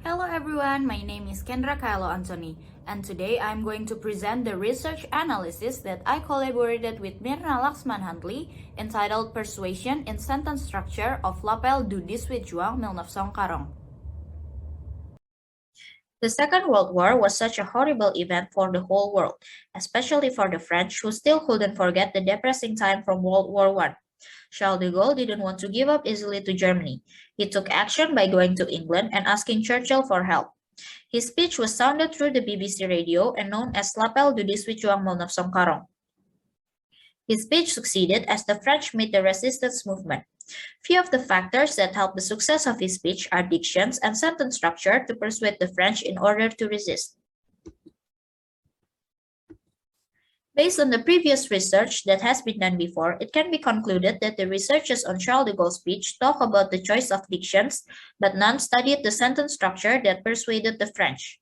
Hello everyone, my name is Kendra Kaelo Anthony, and today I'm going to present the research analysis that I collaborated with Myrna Laksman-Huntley entitled Persuasion in Sentence Structure of L'appel du 18 juin 1940. The Second World War was such a horrible event for the whole world, especially for the French, who still couldn't forget the depressing time from World War I. Charles de Gaulle didn't want to give up easily to Germany. He took action by going to England and asking Churchill for help. His speech was sounded through the BBC radio and known as L'appel du 18 juin 1940. His speech succeeded as the French made the resistance movement. Few of the factors that helped the success of his speech are dictions and sentence structure to persuade the French in order to resist. Based on the previous research that has been done before, it can be concluded that the researchers on Charles de Gaulle's speech talk about the choice of dictions, but none studied the sentence structure that persuaded the French.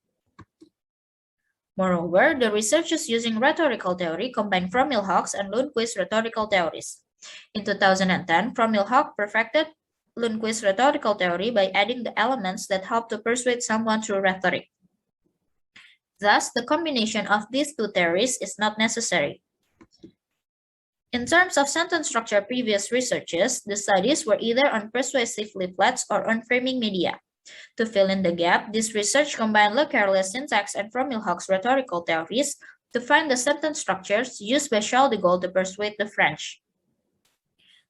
Moreover, the researchers using rhetorical theory combine Fromilhague's and Lundquist's rhetorical theories. In 2010, Fromilhague perfected Lundquist's rhetorical theory by adding the elements that help to persuade someone through rhetoric. Thus, the combination of these two theories is not necessary. In terms of sentence structure previous researches, the studies were either on persuasive leaflets or on framing media. To fill in the gap, this research combined Le Querler's syntax and Fromilhague's rhetorical theories to find the sentence structures used by Charles de Gaulle to persuade the French.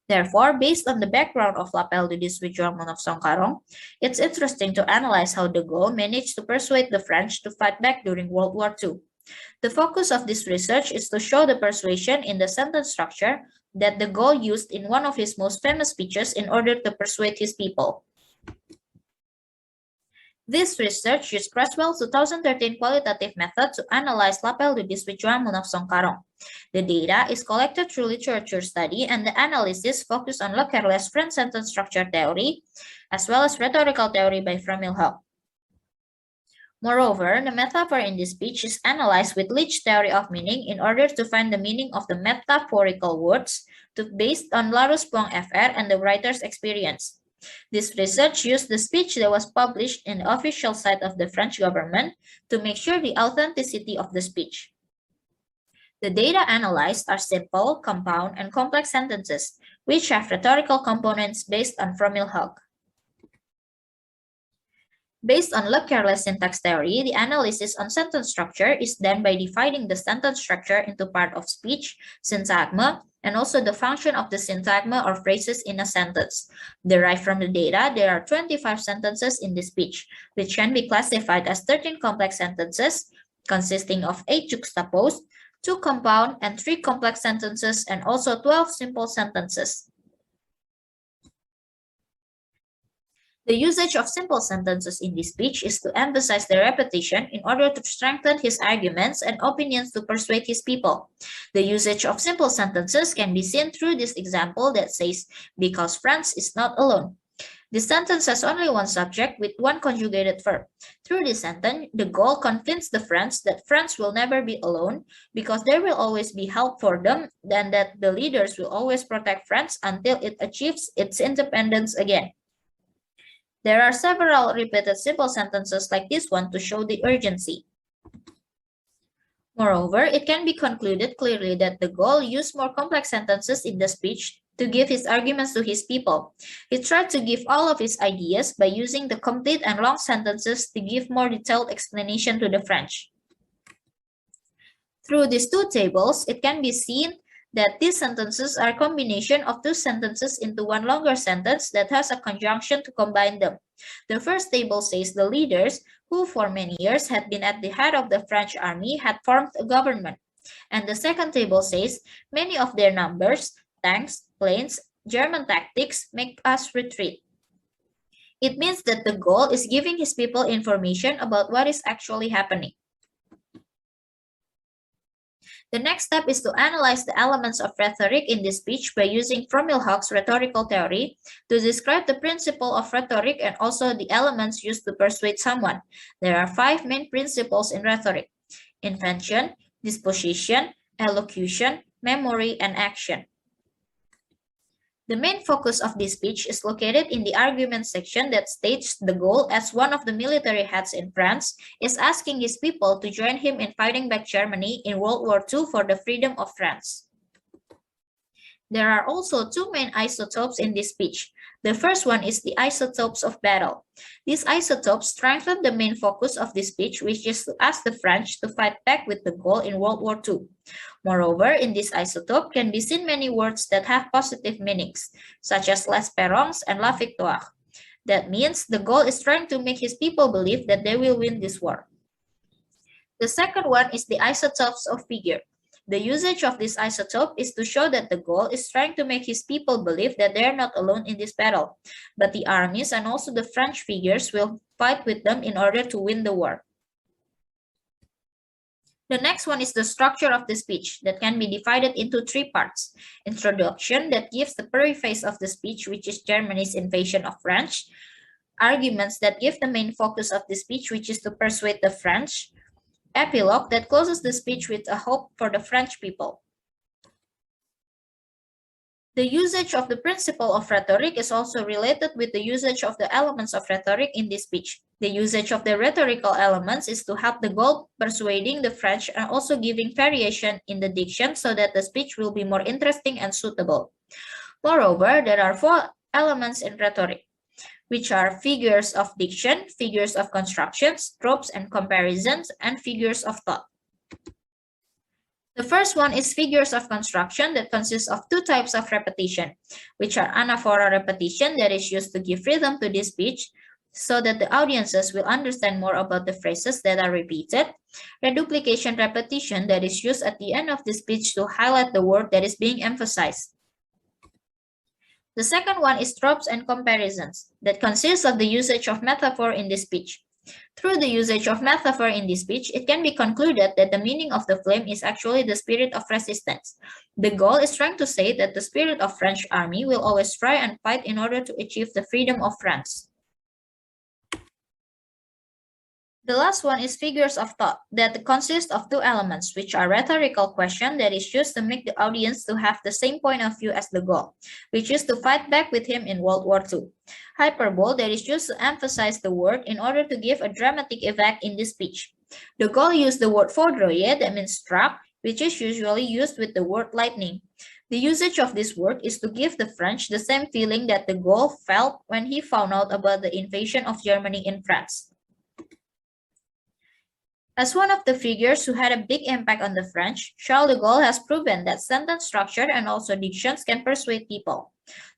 Therefore, based on the background of L'appel du 18 juin 1940, it's interesting to analyze how de Gaulle managed to persuade the French to fight back during World War II. The focus of this research is to show the persuasion in the sentence structure that de Gaulle used in one of his most famous speeches in order to persuade his people. This research used Creswell's 2013 qualitative method to analyze L'appel du 18 juin 1940. The data is collected through literature study, and the analysis focused on Le Querler's French sentence structure theory, as well as rhetorical theory by Fromilhague. Moreover, the metaphor in this speech is analyzed with Leach's theory of meaning in order to find the meaning of the metaphorical words based on Larousse-Poing affair and the writer's experience. This research used the speech that was published in the official site of the French government to make sure the authenticity of the speech. The data analyzed are simple, compound, and complex sentences, which have rhetorical components based on Fromilhague. Based on Le Querler's syntax theory, the analysis on sentence structure is done by dividing the sentence structure into part of speech, syntagma, and also the function of the syntagma or phrases in a sentence. Derived from the data, there are 25 sentences in the speech, which can be classified as 13 complex sentences, consisting of 8 juxtaposed, 2 compound, and 3 complex sentences, and also 12 simple sentences. The usage of simple sentences in this speech is to emphasize the repetition in order to strengthen his arguments and opinions to persuade his people. The usage of simple sentences can be seen through this example that says, "Because France is not alone." This sentence has only one subject with one conjugated verb. Through this sentence, de Gaulle convinced the French that France will never be alone because there will always be help for them, and that the leaders will always protect France until it achieves its independence again. There are several repeated simple sentences like this one to show the urgency. Moreover, it can be concluded clearly that de Gaulle used more complex sentences in the speech to give his arguments to his people. He tried to give all of his ideas by using the complete and long sentences to give more detailed explanation to the French. Through these two tables, it can be seen that these sentences are a combination of two sentences into one longer sentence that has a conjunction to combine them. The first table says the leaders, who for many years had been at the head of the French army, had formed a government. And the second table says many of their numbers, tanks, planes, German tactics make us retreat. It means that de Gaulle is giving his people information about what is actually happening. The next step is to analyze the elements of rhetoric in this speech by using Fromilhague's rhetorical theory to describe the principle of rhetoric and also the elements used to persuade someone. There are 5 main principles in rhetoric: invention, disposition, elocution, memory, and action. The main focus of this speech is located in the argument section that states de Gaulle, as one of the military heads in France, is asking his people to join him in fighting back Germany in World War II for the freedom of France. There are also two main isotopes in this speech. The first one is the isotopes of battle. These isotopes strengthen the main focus of this speech, which is to ask the French to fight back with de Gaulle in World War II. Moreover, in this isotope can be seen many words that have positive meanings, such as l'espérance and la victoire. That means de Gaulle is trying to make his people believe that they will win this war. The second one is the isotopes of figure. The usage of this isotope is to show that de Gaulle is trying to make his people believe that they are not alone in this battle, but the armies and also the French figures will fight with them in order to win the war. The next one is the structure of the speech that can be divided into three parts. Introduction that gives the preface of the speech, which is Germany's invasion of France. Arguments that give the main focus of the speech, which is to persuade the French. Epilogue that closes the speech with a hope for the French people. The usage of the principle of rhetoric is also related with the usage of the elements of rhetoric in this speech. The usage of the rhetorical elements is to help de Gaulle persuading the French and also giving variation in the diction so that the speech will be more interesting and suitable. Moreover, there are four elements in rhetoric, which are figures of diction, figures of constructions, tropes and comparisons, and figures of thought. The first one is figures of construction that consists of two types of repetition, which are anaphora repetition that is used to give rhythm to this speech so that the audiences will understand more about the phrases that are repeated, reduplication repetition that is used at the end of the speech to highlight the word that is being emphasized. The second one is tropes and comparisons that consists of the usage of metaphor in this speech. Through the usage of metaphor in this speech, it can be concluded that the meaning of the flame is actually the spirit of resistance. De Gaulle is trying to say that the spirit of French army will always try and fight in order to achieve the freedom of France. The last one is figures of thought that consist of two elements, which are rhetorical question that is used to make the audience to have the same point of view as de Gaulle, which is to fight back with him in World War II. Hyperbole that is used to emphasize the word in order to give a dramatic effect in this speech. De Gaulle used the word foudroyer that means struck, which is usually used with the word lightning. The usage of this word is to give the French the same feeling that de Gaulle felt when he found out about the invasion of Germany in France. As one of the figures who had a big impact on the French, Charles de Gaulle has proven that sentence structure and also dictions can persuade people.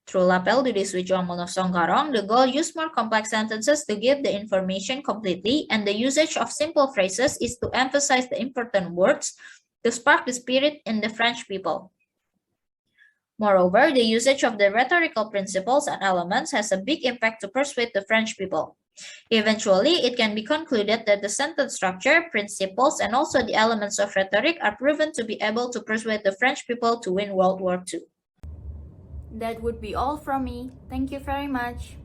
Through L'appel du 18 juin 1940, de Gaulle used more complex sentences to give the information completely, and the usage of simple phrases is to emphasize the important words to spark the spirit in the French people. Moreover, the usage of the rhetorical principles and elements has a big impact to persuade the French people. Eventually, it can be concluded that the sentence structure, principles, and also the elements of rhetoric are proven to be able to persuade the French people to win World War II. That would be all from me. Thank you very much.